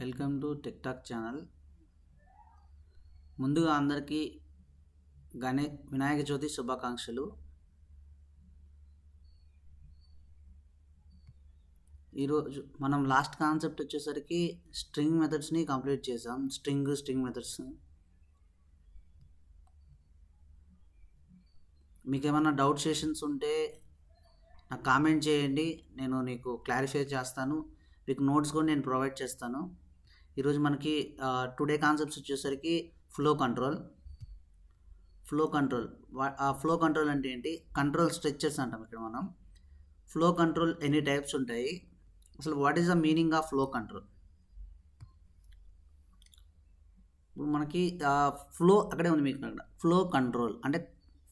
Welcome to tech talk channel. ముందుగా అందరికీ వినాయక చవితి శుభాకాంక్షలు. ఈరోజు మనం లాస్ట్ కాన్సెప్ట్ వచ్చేసరికి స్ట్రింగ్ మెథడ్స్ని కంప్లీట్ చేసాం. String methods. మీకు ఏమైనా డౌట్ సెషన్స్ ఉంటే నాకు కామెంట్ చేయండి, నేను నీకు క్లారిఫై చేస్తాను. మీకు నోట్స్ కూడా నేను ప్రొవైడ్ చేస్తాను. ఈరోజు మనకి టుడే కాన్సెప్ట్స్ వచ్చేసరికి ఫ్లో కంట్రోల్. ఫ్లో కంట్రోల్ అంటే ఏంటి? కంట్రోల్ స్ట్రక్చర్స్ అంటాం ఇక్కడ మనం. ఫ్లో కంట్రోల్ ఎన్ని టైప్స్ ఉంటాయి, అసలు what is the meaning of flow control? ఇప్పుడు మనకి ఫ్లో అక్కడే ఉంది. మీకు అక్కడ ఫ్లో కంట్రోల్ అంటే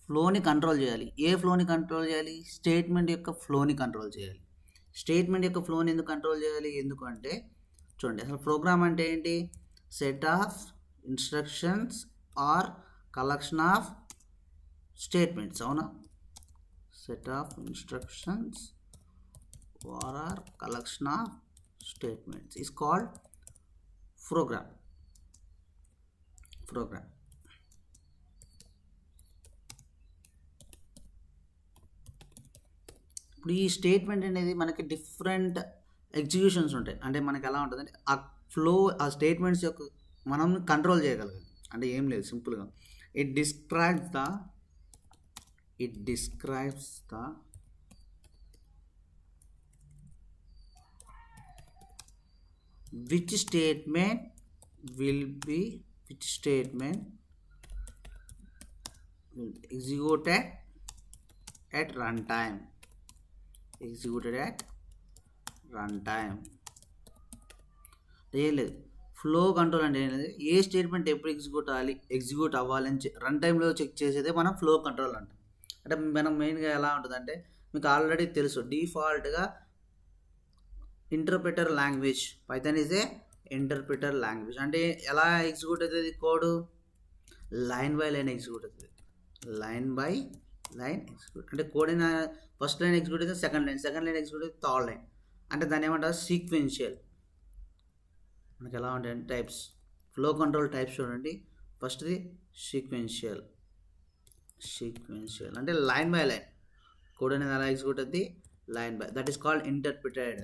ఫ్లోని కంట్రోల్ చేయాలి. ఏ ఫ్లోని కంట్రోల్ చేయాలి? స్టేట్మెంట్ యొక్క ఫ్లోని కంట్రోల్ చేయాలి. స్టేట్మెంట్ యొక్క ఫ్లోని ఎందుకు కంట్రోల్ చేయాలి? ఎందుకంటే చూడండి, అసలు ప్రోగ్రామ్ అంటే ఏంటి? Set of instructions or collection of statements. అవునా? Set of instructions or collection of statements is called program. ఇప్పుడు ఈ స్టేట్మెంట్ అనేది మనకి డిఫరెంట్ ఎగ్జిక్యూషన్స్ ఉంటాయి. అంటే మనకి ఎలా ఉంటుందంటే ఆ ఫ్లో, ఆ స్టేట్మెంట్స్ యొక్క మనం కంట్రోల్ చేయగలగాలి. అంటే ఏం లేదు, సింపుల్గా it describes the which statement will executed at runtime. ఏం లేదు, ఫ్లో కంట్రోల్ అంటే ఏం లేదు, ఏ స్టేట్మెంట్ ఎప్పుడు ఎగ్జిక్యూట్ అవ్వాలని రన్ టైంలో చెక్ చేసేదే మనం ఫ్లో కంట్రోల్ అంటాం. అంటే మనం మెయిన్గా ఎలా ఉంటుందంటే మీకు ఆల్రెడీ తెలుసు, డిఫాల్ట్గా interpreter language, Python is a interpreter language. అంటే ఎలా ఎగ్జిక్యూట్ అవుతుంది code? Line by line execute అవుతుంది. లైన్ బై లైన్ ఎగ్జిక్యూట్ అంటే కోడ్ అయినా ఫస్ట్ లైన్ ఎగ్జిక్యూట్ అయితే సెకండ్ లైన్ ఎగ్జిక్యూట్ అయితే థర్డ్ లైన్. అంటే దాన్ని ఏమంటారు? సీక్వెన్షియల్. మనకి ఎలా ఉంటాయంటే టైప్స్, ఫ్లో కంట్రోల్ టైప్స్ చూడండి. ఫస్ట్ది సీక్వెన్షియల్ అంటే లైన్ బై లైన్ కోడ్ అనేది ఎలా ఎగ్జిక్యూట్ అవుతుంది? Line by. That is called interpreted.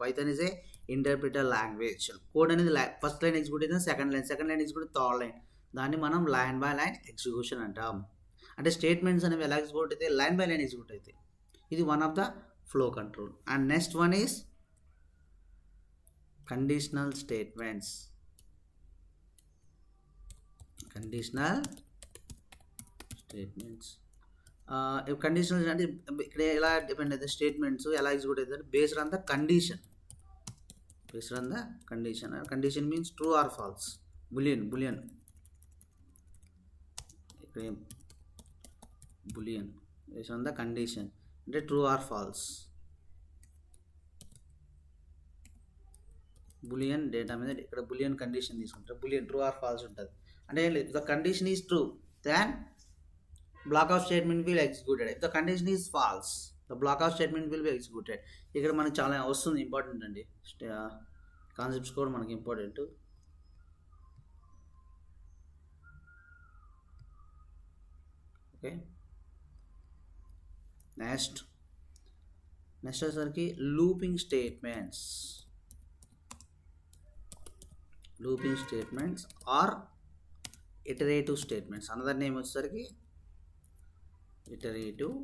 Python is a interpreter language. Code అనేది ఫస్ట్ లైన్ ఎగ్జిక్యూట్ అయితే second line execute third line. దాన్ని మనం లైన్ బై లైన్ ఎగ్జిక్యూషన్ అంటాం. అంటే స్టేట్మెంట్స్ అనేవి ఎలా ఎగ్జిక్యూట్ అయితే లైన్ బై లైన్ ఎగ్జిక్యూట్ అవుతాయి. ఇది one of the flow control. And next one is conditional statements. Conditional అంటే ఇక్కడ ఎలా డిపెండ్ అవుతాయి స్టేట్మెంట్స్, ఎలా ఎగ్జిక్యూట్ అవుతాయి? Based on the condition. Condition means true or false. Boolean based on the condition అంటే true or false. Boolean data మీద ఇక్కడ Boolean condition తీసుకుంటారు. బులియన్ ట్రూ ఆర్ ఫాల్స్ ఉంటుంది. అంటే the condition is true, then block of statement will executed. If the condition is false, the block of statement will be executed. ఇక్కడ మనకి చాలా వస్తుంది, important అండి. కాన్సెప్ట్స్ కూడా మనకి ఇంపార్టెంట్. ఓకే, నెక్స్ట్ వచ్చేసరికి looping statements or iterative statements. Another name వచ్చేసరికి iterative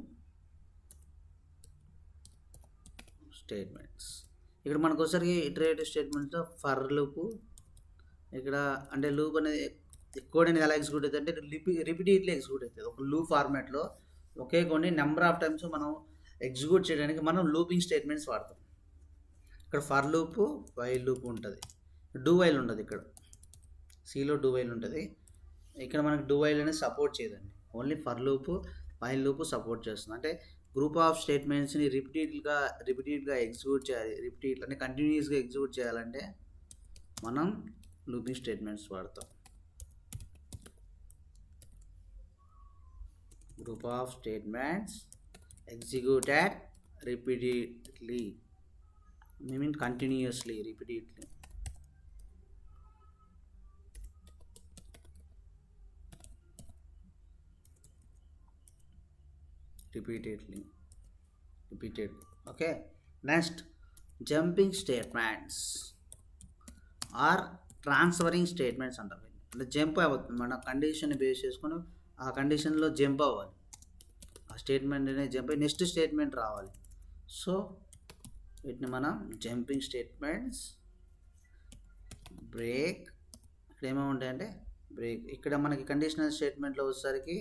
statements. ఇక్కడ మనకు వచ్చేసరికి ఇటరేటివ్ స్టేట్మెంట్స్ ఫర్ లూప్. ఇక్కడ అంటే లూప్ అనేది కోడ్ అనేది ఎలా ఎగ్జిక్యూట్ అవుతుంది అంటే రిపీటెడ్లీ ఎగ్జిక్యూట్ అవుతుంది. ఒక లూప్ ఫార్మాట్లో ఒకే కొన్ని నెంబర్ ఆఫ్ టైమ్స్ మనం ఎగ్జిక్యూట్ చేయడానికి మనం లూపింగ్ స్టేట్మెంట్స్ వాడతాం. ఇక్కడ ఫర్ లూప్, వైల్ లూప్ ఉంటుంది, డూ వైల్ ఉంటుంది. ఇక్కడ సిలో డూ వైల్ ఉంటుంది. ఇక్కడ మనకు డూ వైల్ అనేది సపోర్ట్ చేయదండి. Only for loop, while loop support చేస్తుంది. అంటే గ్రూప్ ఆఫ్ స్టేట్మెంట్స్ని రిపీటెడ్గా ఎగ్జిక్యూట్ చేయాలి. అంటే కంటిన్యూస్గా ఎగ్జిక్యూట్ చేయాలంటే మనం లూపింగ్ స్టేట్మెంట్స్ వాడతాం. Group of statements executed repeatedly, I mean continuously, repeatedly. repeated. Okay, next, jumping statements are transferring statements అంటారు. అంటే జంప్ అవుతుంది, మన కండిషన్ బేస్ చేసుకొని ఆ కండిషన్లో జంప్ అవ్వాలి, ఆ స్టేట్మెంట్ అనేది జంప్ అయ్యి నెక్స్ట్ స్టేట్మెంట్ రావాలి. సో వీటిని మనం జంపింగ్ స్టేట్మెంట్స్. బ్రేక్, ఇక్కడ ఏమేమి ఉంటాయంటే బ్రేక్, ఇక్కడ మనకి కండిషనల్ స్టేట్మెంట్లో వచ్చేసరికి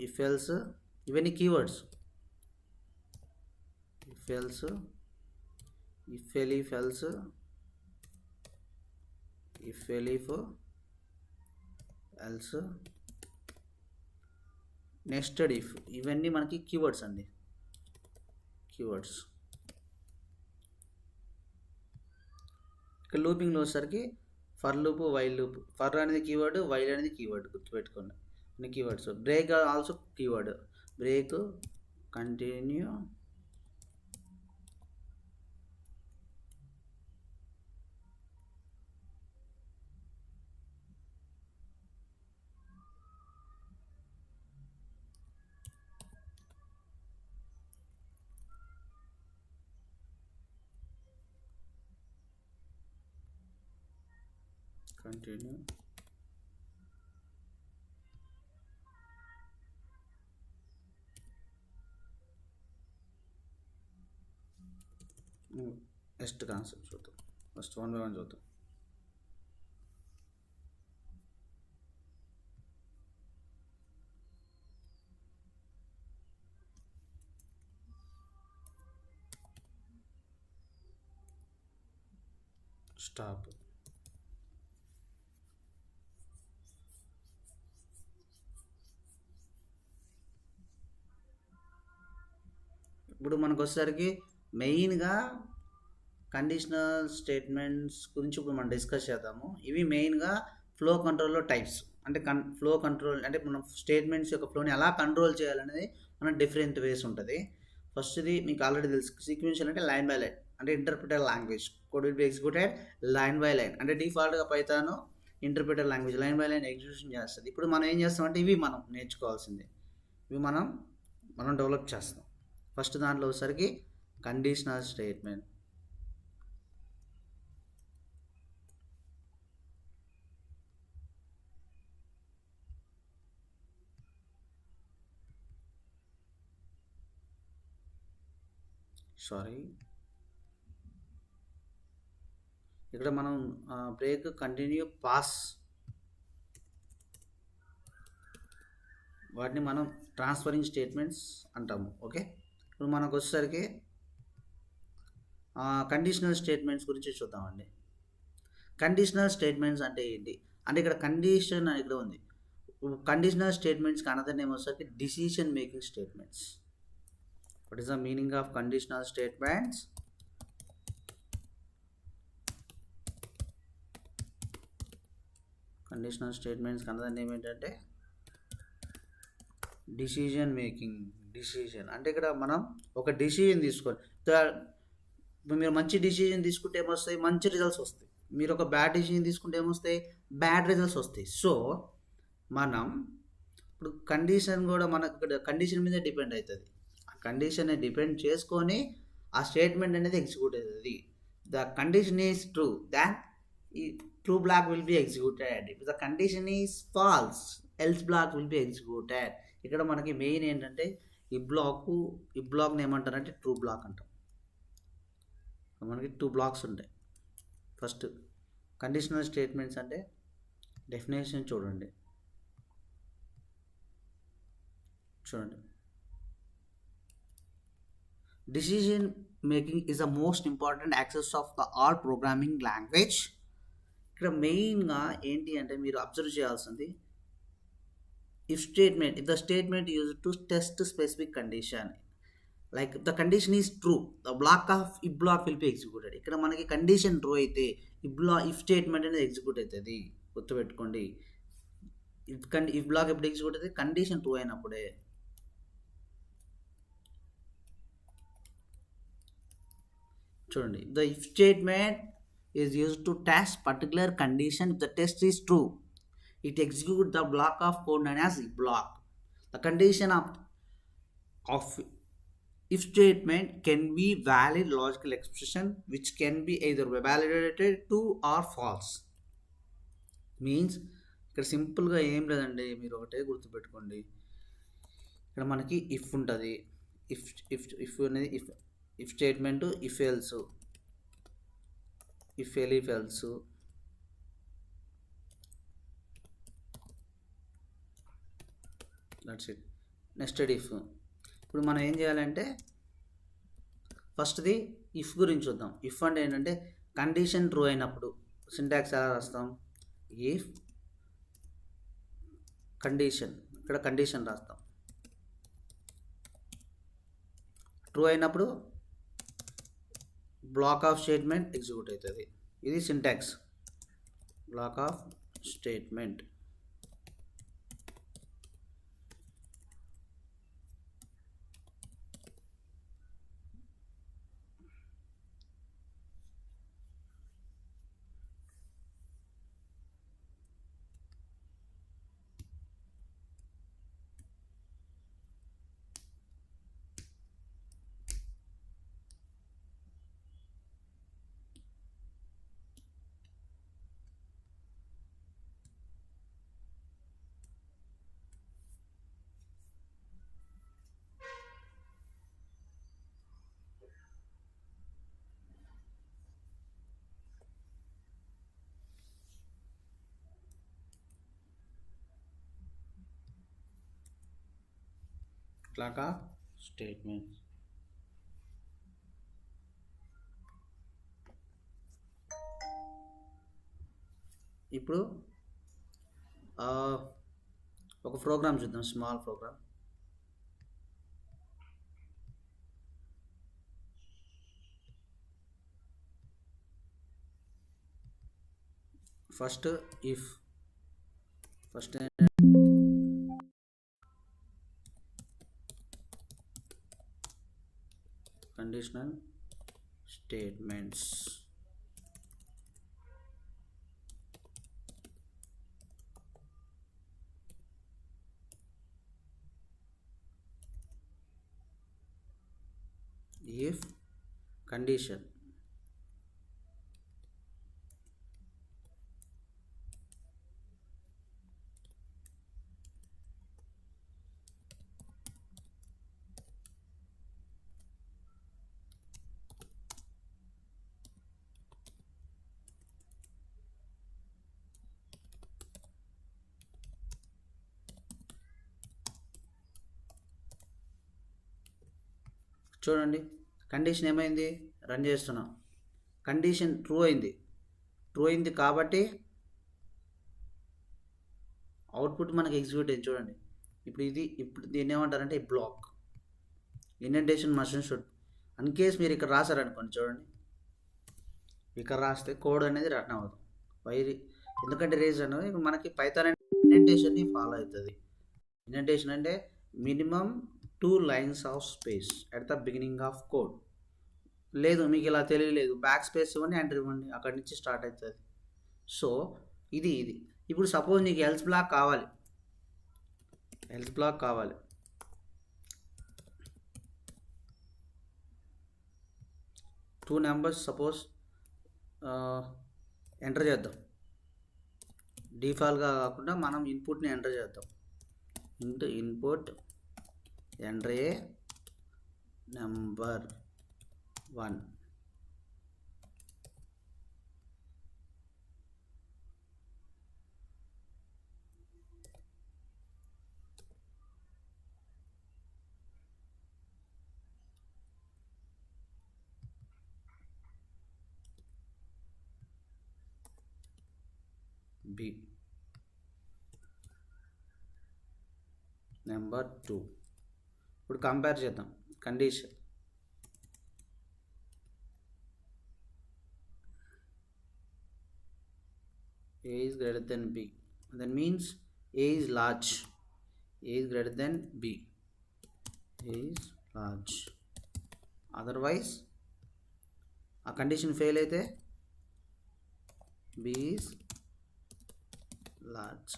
ఇఫ్ ఎల్స్, ఇవన్నీ keywords. if else, if elif else, if elif else, nested if, ఇవన్నీ మనకి కీవర్డ్స్ అండి, కీవర్డ్స్. ఇక్కడ లూపింగ్లో వచ్చేసరికి for loop, while loop. For అనేది కీవర్డ్, వైల్ అనేది కీవర్డ్, గుర్తుపెట్టుకోండి అన్ని keywords. Break also keyword, break, continue, continue, next concept చూద్దాం. ఫస్ట్ 1 by 1 చూద్దాం. స్టాప్, ఇప్పుడు మనకు వచ్చేసరికి మెయిన్గా కండిషనల్ స్టేట్మెంట్స్ గురించి ఇప్పుడు మనం డిస్కస్ చేద్దాము. ఇవి మెయిన్గా ఫ్లో కంట్రోల్లో టైప్స్. అంటే ఫ్లో కంట్రోల్ అంటే మనం స్టేట్మెంట్స్ యొక్క ఫ్లోని ఎలా కంట్రోల్ చేయాలనేది మన డిఫరెంట్ వేస్ ఉంటుంది. ఫస్ట్ది మీకు ఆల్రెడీ తెలుసు, సీక్వెన్షియల్ అంటే లైన్ బై లైన్, అంటే interpreter language. Code will be executed line by line, అంటే డిఫాల్ట్గా Python interpreter language line by line execution చేస్తుంది. ఇప్పుడు మనం ఏం చేస్తామంటే ఇవి మనం నేర్చుకోవాల్సిందే, ఇవి మనం డెవలప్ చేస్తాం. ఫస్ట్ దాంట్లో వచ్చేసరికి కండిషనల్ స్టేట్మెంట్. ఇక్కడ మనం బ్రేక్, కంటిన్యూ, పాస్ వాటిని మనం ట్రాన్స్ఫరింగ్ స్టేట్మెంట్స్ అంటాము. ఓకే, ఇప్పుడు మనకు వచ్చేసరికి కండిషనల్ స్టేట్మెంట్స్ గురించి చూద్దామండి. కండిషనల్ స్టేట్మెంట్స్ అంటే ఏంటి అంటే ఇక్కడ కండిషన్ ఇక్కడ ఉంది. కండిషనల్ స్టేట్మెంట్స్కి అనదర్ నేమ్ వచ్చేసరికి decision making statements. What is the meaning of conditional statements? Conditional స్టేట్మెంట్స్కి అనదర్ నేమ్ ఏంటంటే డిసిజన్ మేకింగ్. డిసిజన్ అంటే ఇక్కడ మనం ఒక డిసిజన్ తీసుకోవాలి. మీరు మంచి డిసిజన్ తీసుకుంటే ఏమొస్తాయి? మంచి రిజల్ట్స్ వస్తాయి. మీరు ఒక బ్యాడ్ డిసిజన్ తీసుకుంటే ఏమొస్తాయి? బ్యాడ్ రిజల్ట్స్ వస్తాయి. సో మనం ఇప్పుడు కండిషన్ కూడా మనకు ఇక్కడ కండిషన్ మీద డిపెండ్ అవుతుంది. ఆ కండిషన్ డిపెండ్ చేసుకొని ఆ స్టేట్మెంట్ అనేది ఎగ్జిక్యూట్ అవుతుంది. The condition is true, then ఈ true block will be executed. If the condition is false, else block will be executed. ఇక్కడ మనకి మెయిన్ ఏంటంటే ఈ బ్లాక్ని ఏమంటారంటే ట్రూ బ్లాక్ అంటాం. మనకి 2 బ్లాక్స్ ఉంటాయి. ఫస్ట్ కండిషనల్ స్టేట్మెంట్స్ అంటే డెఫినేషన్ చూడండి. Decision making is the most important access of the all programming language. ఇక్కడ మెయిన్గా ఏంటి అంటే మీరు అబ్జర్వ్ చేయాల్సింది if the statement used to test specific condition, like the condition is true, the block of if block will be executed. ఇక్కడ మనకి condition true అయితే if statement అనేది ఎగ్జిక్యూట్ అవుతుంది. గుర్తుపెట్టుకోండి, if బ్లాక్ ఎప్పుడు ఎగ్జిక్యూట్ అవుతుంది? కండిషన్ ట్రూ అయినప్పుడే. చూడండి, the if statement is used to test particular condition if the test is true. it executes the block of code known as if block. The condition of if statement can be valid logical expression which can be either validated true or false. Means ఇక్కడ సింపుల్గా ఏం లేదండి, మీరు ఒకటే గుర్తుపెట్టుకోండి. ఇక్కడ మనకి if ఉంటుంది, ఇఫ్ ఇఫ్ ఇఫ్ అనేది if statement, if else, if elif else, that's it. Nested if. ఇప్పుడు మనం ఏం చేయాలంటే ఫస్ట్ది ఇఫ్ గురించి చూద్దాం. ఇఫ్ అంటే ఏంటంటే కండిషన్ ట్రూ అయినప్పుడు సింటాక్స్ ఎలా రాస్తాం, ఇఫ్ కండిషన్, ఇక్కడ కండిషన్ రాస్తాం. ట్రూ అయినప్పుడు బ్లాక్ ఆఫ్ స్టేట్మెంట్ ఎగ్జిక్యూట్ అవుతుంది. ఇది syntax, block of statement. Block of statement. ఇప్పుడు ఒక ప్రోగ్రామ్ చూద్దాం, small program. First if, first conditional statements. If condition, చూడండి కండిషన్ ఏమైంది, రన్ చేస్తున్నాం, కండిషన్ ట్రూ అయింది కాబట్టి అవుట్పుట్ మనకి ఎగ్జిక్యూట్ అయింది. చూడండి ఇప్పుడు దీన్ని ఏమంటారంటే block indentation must should. In case మీరు ఇక్కడ రాశారనుకోండి, చూడండి ఇక్కడ రాస్తే కోడ్ అనేది రన్ అవ్వదు. ఎందుకంటే రీజన్ మనకి పైథాన్ ఇండెంటేషన్ని ఫాలో అవుతుంది. ఇండెంటేషన్ అంటే minimum 2 lines of space at the beginning of code. లేదు మీకు ఇలా తెలియలేదు, బ్యాక్ స్పేస్ ఇవ్వండి, ఎంటర్ ఇవ్వండి, అక్కడి నుంచి స్టార్ట్ అవుతుంది. సో ఇది ఇప్పుడు సపోజ్ నీకు ఎల్స్ బ్లాక్ కావాలి, 2 numbers సపోజ్ ఎంటర్ చేద్దాం. డిఫాల్ట్గా కాకుండా మనం ఇన్పుట్ని ఎంటర్ చేద్దాం. Input enter a number 1. B number 2. ఇప్పుడు కంపేర్ చేద్దాం. Condition A is greater than B, that means A is large. A is greater than B. A is large. Otherwise ఆ condition fail అయితే B is large.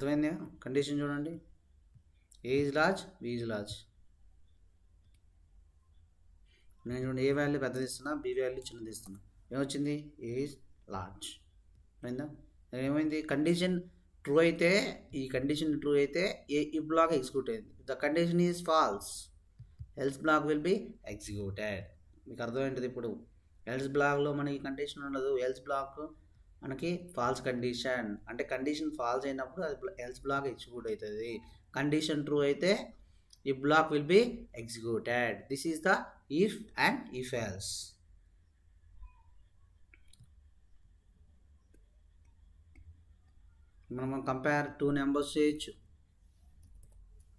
అర్థమైందా? Condition చూడండి, A is large, B is large. నేను చూడండి ఏ value పెద్దది ఇస్తున్నా, B value చిన్నది ఇస్తున్నా, ఏమొచ్చింది? ఏ ఈజ్ లార్జ్. అయిందా? ఏమైంది? కండిషన్ ట్రూ అయితే, ఈ కండిషన్ ట్రూ అయితే ఈ బ్లాక్ ఎగ్జిక్యూట్ అయింది. The condition is false, else block will be executed. మీకు అర్థమైంటుంది ఇప్పుడు. ఎల్స్ బ్లాక్లో మనకి కండిషన్ ఉండదు, ఎల్స్ బ్లాక్ మనకి ఫాల్స్ కండిషన్, అంటే కండిషన్ ఫాల్స్ అయినప్పుడు అది ఎల్స్ బ్లాక్ ఎగ్జిక్యూట్ అవుతుంది. కండిషన్ ట్రూ అయితే ఈ block will be executed. This is the if and if else. మనం కంపేర్ టూ నెంబర్స్ చేయొచ్చు.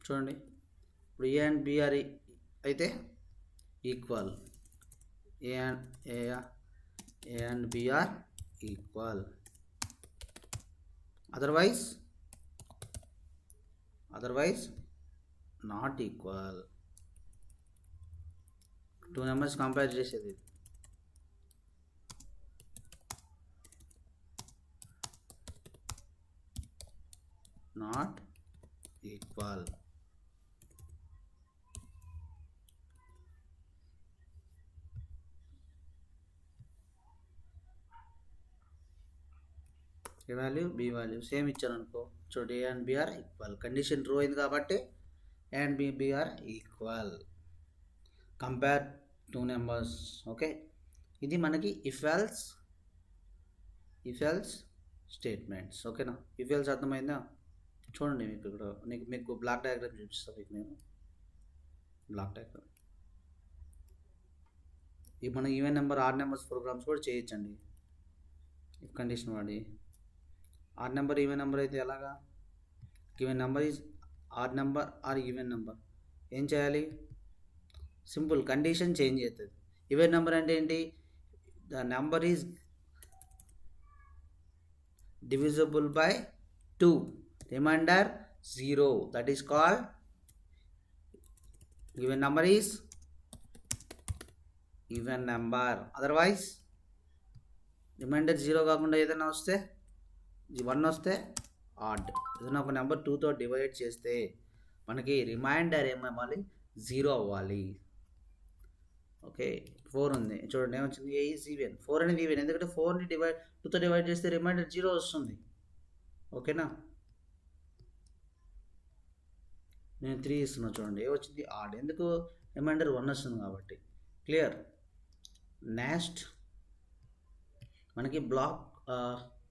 చూడండి, ఇప్పుడు ఏ అండ్ బి ఆర్ అయితే equal, A and B are equal, otherwise not equal. Two numbers compare చేసేది. Not equal. A value, B value same ఇచ్చారు అనుకో, చూడండి A and B are equal. Condition true అయింది కాబట్టి A and B are equal. Compare two numbers. Okay, ఇది మనకి if else statements. ఓకేనా? If else అర్థమైందా? చూడండి, మీకు ఇక్కడ మీకు బ్లాక్ డయాగ్రామ్ చూపిస్తాను. మీకు నేను బ్లాక్ డయాగ్రామ్, ఇవి మనం even number, odd numbers programs కూడా చేయొచ్చండి ఇఫ్ కండిషన్ వాడి. ఆడ్ నెంబర్, ఈవెన్ నెంబర్ అయితే ఎలాగా? Given number is odd number or even number. ఏం చేయాలి? సింపుల్, కండిషన్ చేంజ్ అవుతుంది. ఈవెన్ నెంబర్ అంటే ఏంటి? The number is divisible by 2, remainder 0, that is called given number is even number. otherwise remainder 0 కాకుండా ఏదైనా వస్తే 1 వస్తే ఆడ్. ఏదైనా ఒక నెంబర్ 2తో డివైడ్ చేస్తే మనకి రిమైండర్ ఏమవ్వాలి? 0 అవ్వాలి. ఓకే, 4 ఉంది చూడండి, ఏమొచ్చింది? ఏ ఈజ్ ఈవెన్. 4 అనేది ఈవెన్, ఎందుకంటే 4ని 2తో డివైడ్ చేస్తే రిమైండర్ 0 వస్తుంది. ఓకేనా? నేను 3 ఇస్తున్నా చూడండి, ఏమొచ్చింది? ఆడ్. ఎందుకు? రిమైండర్ 1 వస్తుంది కాబట్టి. క్లియర్? నెక్స్ట్ మనకి బ్లాక్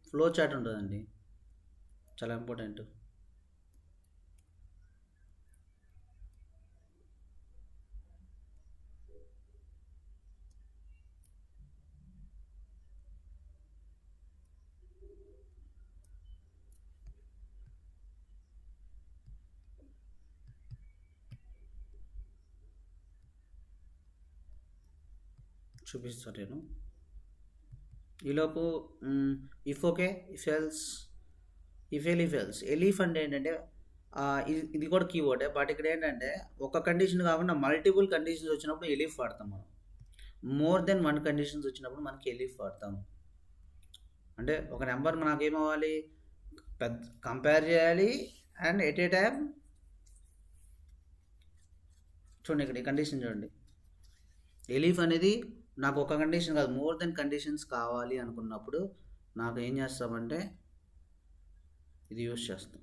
ఫ్లో చార్ట్ ఉంటుందండి, చాలా ఇంపార్టెంట్. చూపిస్తాను నేను ఈలోపు. If okay, if else, if else. Elif అంటే ఏంటంటే ఇది కూడా కీవర్డే, బట్ ఇక్కడ ఏంటంటే ఒక కండిషన్ కాకుండా మల్టిపుల్ కండిషన్స్ వచ్చినప్పుడు ఎలీఫ్ వాడతాం మనం. మోర్ దెన్ 1 కండిషన్స్ వచ్చినప్పుడు మనకి ఎలీఫ్ వాడతాం. అంటే ఒక నెంబర్ మనకేమవ్వాలి? కంపేర్ చేయాలి అండ్ ఎట్ ఏ టైం. చూడండి, ఇక్కడ ఈ కండిషన్ చూడండి, ఎలీఫ్ అనేది నాకు ఒక కండిషన్ కాదు, మోర్ దెన్ కండిషన్స్ కావాలి అనుకున్నప్పుడు నాకు ఏం చేస్తామంటే ఇది యూజ్ చేస్తాం.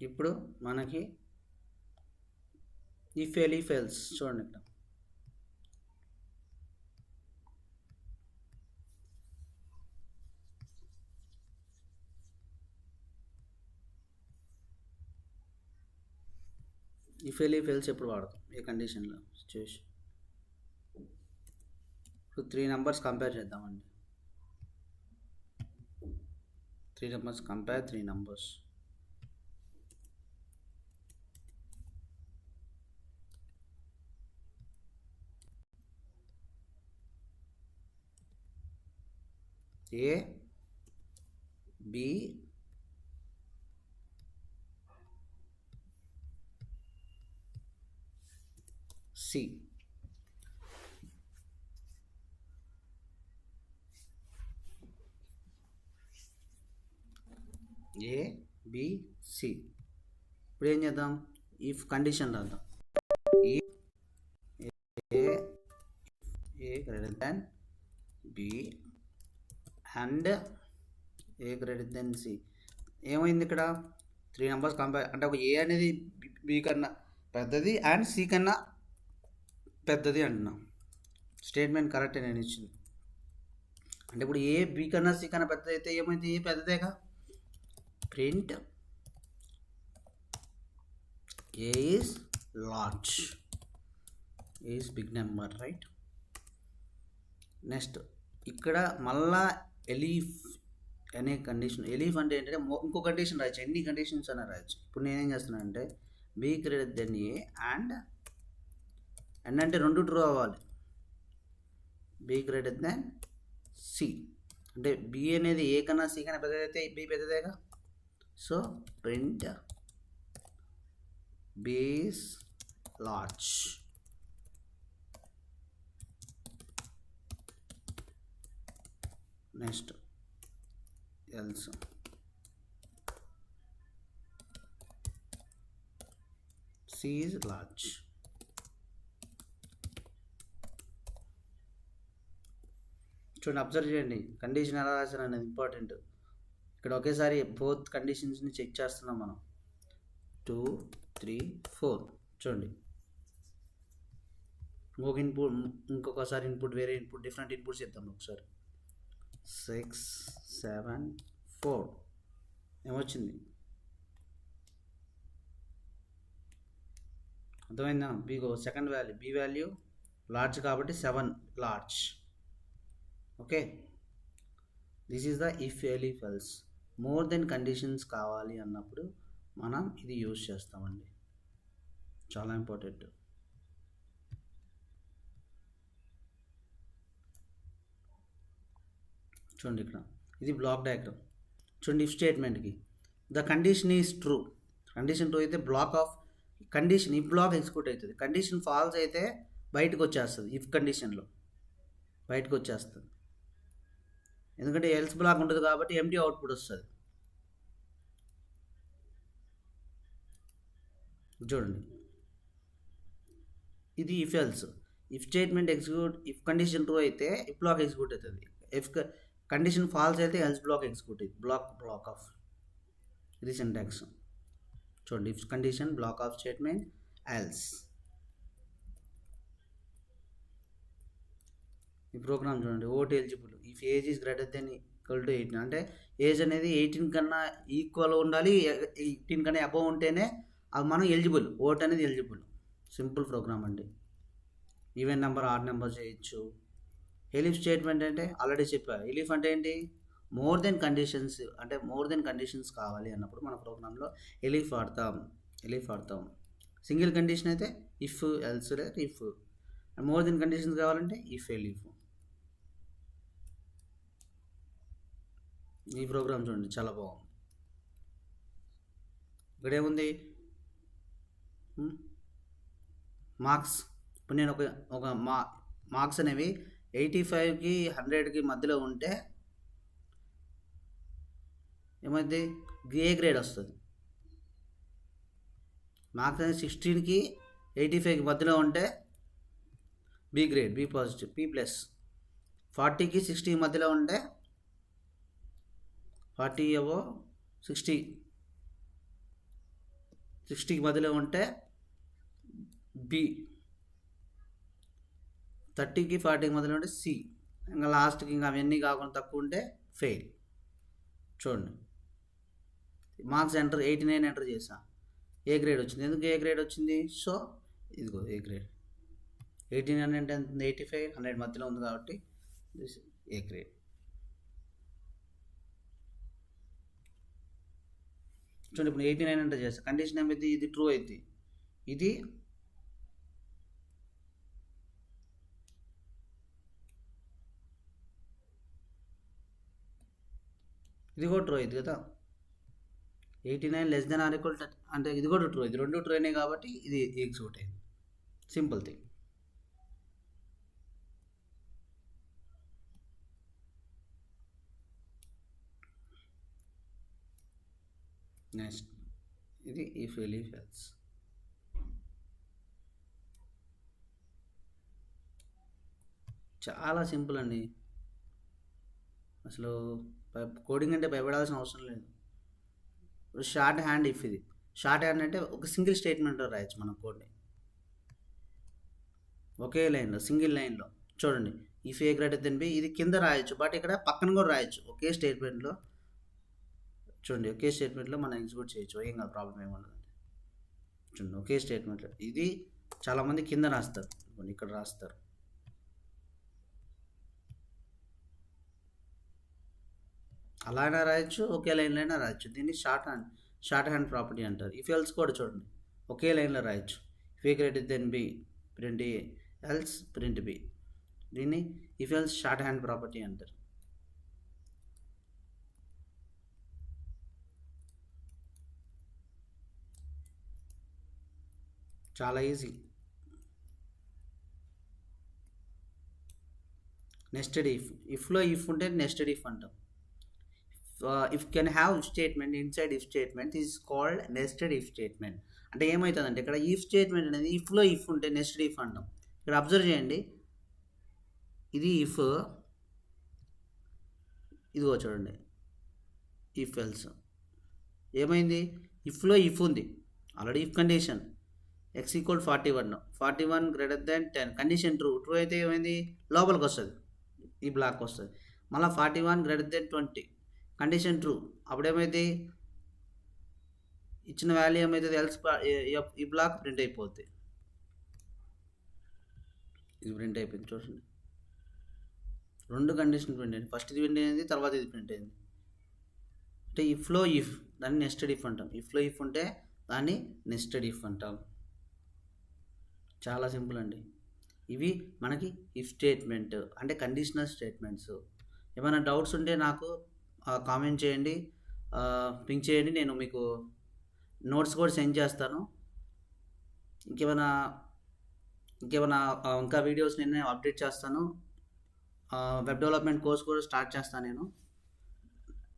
ఇప్పుడు మనకి ఇఫ్ ఎల్స్ చూడండి, ఇక్కడ ఇఫ్ ఎల్స్ ఎప్పుడు వాడతాం ఏ కండిషన్లో సిచ్యువేషన్. ఇప్పుడు 3 నెంబర్స్ కంపేర్ చేద్దామండి. 3 numbers compare 3 numbers. A, B, C. A, B, C. ఇప్పుడు ఏం చేద్దాం, ఇఫ్ కండిషన్ రాద్దాం. A greater than B and A greater than C. ఏమైంది ఇక్కడ 3 నెంబర్స్ కంపేర్ అంటే ఒక A అనేది B కన్నా పెద్దది అండ్ C కన్నా పెద్దది అంటున్నాం. స్టేట్మెంట్ కరెక్ట్ నేను ఇచ్చింది. అంటే ఇప్పుడు A B కన్నా C కన్నా పెద్దది అయితే ఏమైంది, A పెద్దదేగా. Print A is large, A is big number, right? Next ఇక్కడ మళ్ళా ఎలీఫ్ అనే కండిషన్. ఎలీఫ్ అంటే ఏంటంటే ఇంకో కండిషన్ రాయచ్చు, ఎన్ని కండిషన్స్ అయినా రాయచ్చు. ఇప్పుడు నేనేం చేస్తున్నాను అంటే B greater than A and అంటే 2 ట్రూ అవ్వాలి. బీ గ్రేటర్ దెన్ సి అంటే బి అనేది ఏ కన్నా సి కన్నా పెద్దదైతే బి పెద్దదేగా. So print B is large. Next else C is large. చూడండి, అబ్జర్వ్ చేయండి కండిషన్ ఎలా రాశారు అనేది ఇంపార్టెంట్. ఇక్కడ ఒకేసారి బోత్ కండిషన్స్ని చెక్ చేస్తున్నాం మనం. 2, 3, 4 చూడండి. ఇంకొకసారి ఇన్పుట్ వేరే ఇన్పుట్ డిఫరెంట్ ఇన్పుట్స్ ఇద్దాం ఒకసారి. 6, 7, 4 ఏమొచ్చింది అర్థమైందా. బీగో second value B value large కాబట్టి 7 large. Okay, this is the if elif else. More than conditions కావాలి అన్నప్పుడు మనం ఇది యూజ్ చేస్తామండి, చాలా ఇంపార్టెంట్. చూడండి ఇక్కడ ఇది బ్లాక్ డయాగ్రామ్. చూడండి, ఇఫ్ స్టేట్మెంట్కి the condition is true. Condition true అయితే block of condition if block execute అవుతుంది. కండిషన్ ఫాల్స్ అయితే బయటకు వచ్చేస్తుంది, ఇఫ్ కండిషన్లో బయటకు వచ్చేస్తుంది. ఎందుకంటే ఎల్స్ బ్లాక్ ఉంటుంది కాబట్టి ఎంటీ అవుట్పుట్ వస్తుంది. చూడండి, ఇది if else. If statement execute if condition true అయితే ఇఫ్ బ్లాక్ ఎగ్జిక్యూట్ అవుతుంది. ఇఫ్ కండిషన్ ఫాల్స్ అయితే ఎల్స్ బ్లాక్ ఎగ్జిక్యూట్ అవుతుంది. బ్లాక్ ఆఫ్ ఇది సింటాక్స్. చూడండి, if condition black of statement else. ఈ ప్రోగ్రామ్ చూడండి, vote eligible if age is greater than equal to 18 అంటే age అనేది 18 కన్నా ఈక్వల్ ఉండాలి. 18 కన్నా అబవ్ ఉంటేనే అది మనం ఎలిజిబుల్, ఓట్ అనేది ఎలిజిబుల్. సింపుల్ ప్రోగ్రామ్ అండి. ఈవెన్ నెంబర్ ఆడ్ నెంబర్ చేయొచ్చు. ఎలిఫ్ స్టేట్మెంట్ అంటే ఆల్రెడీ చెప్పా. ఎలిఫ్ అంటే ఏంటి, మోర్ దెన్ కండిషన్స్ అంటే మోర్ దెన్ కండిషన్స్ కావాలి అన్నప్పుడు మన ప్రోగ్రాంలో ఎలిఫ్ వాడతాం. సింగిల్ కండిషన్ అయితే ఇఫ్ ఎల్స్ లేదా ఇఫ్. మోర్ దెన్ కండిషన్స్ కావాలంటే ఇఫ్ ఎలిఫ్. ఈ ప్రోగ్రామ్ చూడండి చాలా బాగుంది. ఇక్కడ ఏముంది, మార్క్స్. ఇప్పుడు నేను ఒక మార్క్స్ అనేవి 85కి 100కి మధ్యలో ఉంటే ఏమైంది, ఏ గ్రేడ్ వస్తుంది. మార్క్స్ అనేది 16కి 85కి మధ్యలో ఉంటే B grade, B positive, B plus. 40కి 60 మధ్యలో ఉంటే 40 ఏవో 60కి మధ్యలో ఉంటే బి. 30కి 40కి మధ్యలో ఉంటే సి. ఇంకా లాస్ట్కి ఇంకా అవన్నీ కాకుండా తక్కువ ఉంటే ఫెయిల్. చూడండి, మార్క్స్ 89 ఎంటర్ చేసా. ఏ గ్రేడ్ వచ్చింది. ఎందుకు ఏ గ్రేడ్ వచ్చింది? సో ఇదిగో ఏ గ్రేడ్ 1800 అంటే 85 100 మధ్యలో ఉంది కాబట్టి దిస్ ఏ గ్రేడ్. చూడండి ఇప్పుడు 8900 చేస్తా, కండిషన్ ఏమైంది? ఇది ట్రూ అయింది, ఇది ఇది కూడా ట్రూ అయింది కదా. 89 లెస్ దెన్ ఆర్ ఈక్వల్ అంటే ఇది కూడా ట్రూ, ఇది రెండు ట్రూ అయినాయి కాబట్టి ఇది ఎగ్జిక్యూట్ అయింది. Simple thing. నెక్స్ట్ ఇది ఇఫ్ ఎల్స్ ఎల్స్. చాలా సింపుల్ అండి, అసలు కోడింగ్ అంటే భయపడాల్సిన అవసరం లేదు. షార్ట్ హ్యాండ్ ఇఫ్, ఇది షార్ట్ హ్యాండ్ అంటే ఒక సింగిల్ స్టేట్మెంట్లో రాయొచ్చు మనం కోడ్ని, ఒకే లైన్లో సింగిల్ లైన్లో. చూడండి if A greater then B, ఇది కింద రాయొచ్చు బట్ ఇక్కడ పక్కన కూడా రాయొచ్చు ఒకే స్టేట్మెంట్లో. చూడండి ఒకే స్టేట్మెంట్లో మనం ఎగ్జిక్యూట్ చేయొచ్చు, ఏం కాదు, ప్రాబ్లం ఏమి ఉండదు. చూడండి ఒకే స్టేట్మెంట్లో ఇది చాలామంది కింద రాస్తారు, ఇక్కడ రాస్తారు. అలానే రాయొచ్చు, ఒకే లైన్లో అయినా రాయొచ్చు. దీన్ని షార్ట్ హ్యాండ్ ప్రాపర్టీ అంటారు. ఇఫ్ ఎల్స్ కూడా చూడండి ఒకే లైన్లో రాయొచ్చు. If A greater then B print A, else print B. దీన్ని if else short hand property అంటారు. చాలా ఈజీ. నెస్టెడ్ ఇఫ్, ఇఫ్లో ఇఫ్ ఉంటే నెస్టెడ్ ఇఫ్ అంటాం. If can have statement inside if statement is called nested if statement. అంటే ఏమవుతుందంటే ఇక్కడ if statement అనేది ఇఫ్లో ఇఫ్ ఉంటే నెస్టెడ్ ఇఫ్ అంటాం. ఇక్కడ అబ్జర్వ్ చేయండి, ఇది ఇఫ్, ఇదిగో చూడండి ఇఫ్ ఎల్స్. ఏమైంది? ఇఫ్లో ఇఫ్ ఉంది already, if condition X equal 41 greater than 10, condition true. True అయితే ఏమైంది? లోపలికి వస్తుంది, ఈ బ్లాక్ వస్తుంది. మళ్ళీ 41 గ్రేటర్ దెన్ 20, కండిషన్ ట్రూ. అప్పుడేమైంది? ఇచ్చిన వాల్యూ ఏమవుతుంది? ఎల్స్ ఈ బ్లాక్ ప్రింట్ అయిపోద్ది. ఇది ప్రింట్ అయిపోయింది చూడండి, రెండు కండిషన్ ప్రింట్ అయింది. ఫస్ట్ ఇది ప్రింట్ అయింది, తర్వాత ఇది ప్రింట్ అయింది. అంటే ఇఫ్లో ఇఫ్, దాన్ని నెస్టెడ్ ఇఫ్ అంటాం. ఇఫ్లో ఇఫ్ ఉంటే దాన్ని నెస్టెడ్ ఇఫ్ అంటాం. చాలా సింపుల్ అండి. ఇవి మనకి ఇఫ్ స్టేట్మెంట్ అంటే కండిషనల్ స్టేట్మెంట్స్. ఏమైనా డౌట్స్ ఉంటే నాకు కామెంట్ చేయండి, పింక్ చేయండి, నేను మీకు నోట్స్ కూడా సెండ్ చేస్తాను. ఇంకేమైనా ఇంకా వీడియోస్ నేను అప్డేట్ చేస్తాను. వెబ్ డెవలప్మెంట్ కోర్స్ కూడా స్టార్ట్ చేస్తాను నేను.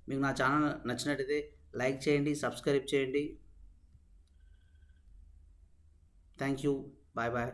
మీకు నా ఛానల్ నచ్చినట్టయితే లైక్ చేయండి, సబ్స్క్రైబ్ చేయండి. Thank you, bye bye.